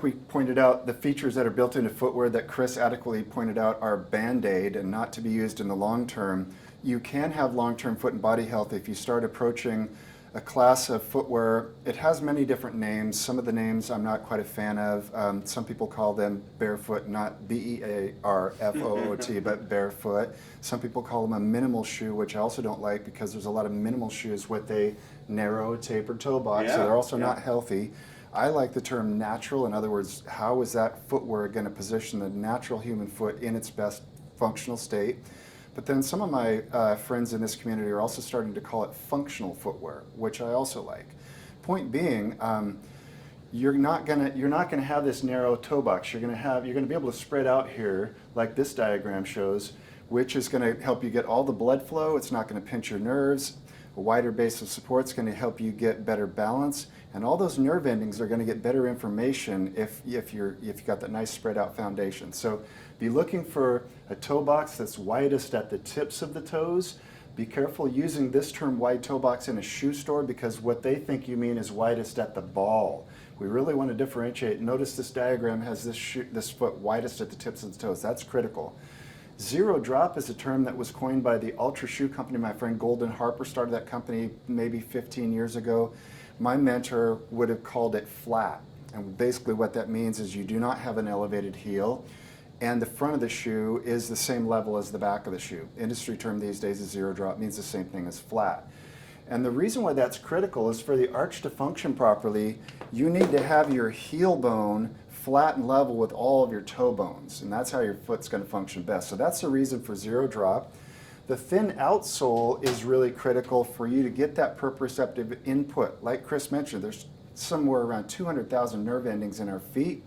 We pointed out the features that are built into footwear that Chris adequately pointed out are Band-Aid and not to be used in the long term. You can have long-term foot and body health if you start approaching a class of footwear. It has many different names. Some of the names I'm not quite a fan of. Some people call them Barefoot, not B-E-A-R-F-O-O-T, but Barefoot. Some people call them a minimal shoe, which I also don't like because there's a lot of minimal shoes with a narrow tapered toe box, so they're also not healthy. I like the term natural. In other words, how is that footwear going to position the natural human foot in its best functional state? But then some of my friends in this community are also starting to call it functional footwear, which I also like. Point being, you're not gonna have this narrow toe box. You're gonna be able to spread out here like this diagram shows, which is going to help you get all the blood flow. It's not going to pinch your nerves. A wider base of support is going to help you get better balance, and all those nerve endings are going to get better information if you've got that nice spread out foundation. So be looking for a toe box that's widest at the tips of the toes. Be careful using this term wide toe box in a shoe store because what they think you mean is widest at the ball. We really want to differentiate. Notice this diagram has this foot widest at the tips of the toes. That's critical. Zero drop is a term that was coined by the Ultra Shoe Company. My friend Golden Harper started that company maybe 15 years ago. My mentor would have called it flat. And basically what that means is you do not have an elevated heel and the front of the shoe is the same level as the back of the shoe. Industry term these days is zero drop, means the same thing as flat. And the reason why that's critical is for the arch to function properly, you need to have your heel bone flat and level with all of your toe bones, and that's how your foot's going to function best. So that's the reason for zero drop. The thin outsole is really critical for you to get that proprioceptive input. Like Chris mentioned, there's somewhere around 200,000 nerve endings in our feet.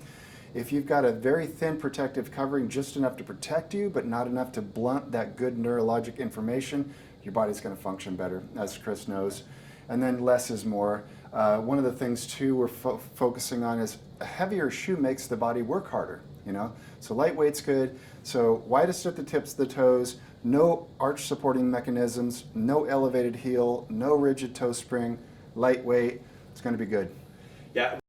If you've got a very thin protective covering, just enough to protect you, but not enough to blunt that good neurologic information, your body's going to function better, as Chris knows. And then less is more. One of the things too we're focusing on is a heavier shoe makes the body work harder, you know? So lightweight's good. So widest at the tips of the toes, no arch supporting mechanisms, no elevated heel, no rigid toe spring, lightweight. It's going to be good. Yeah.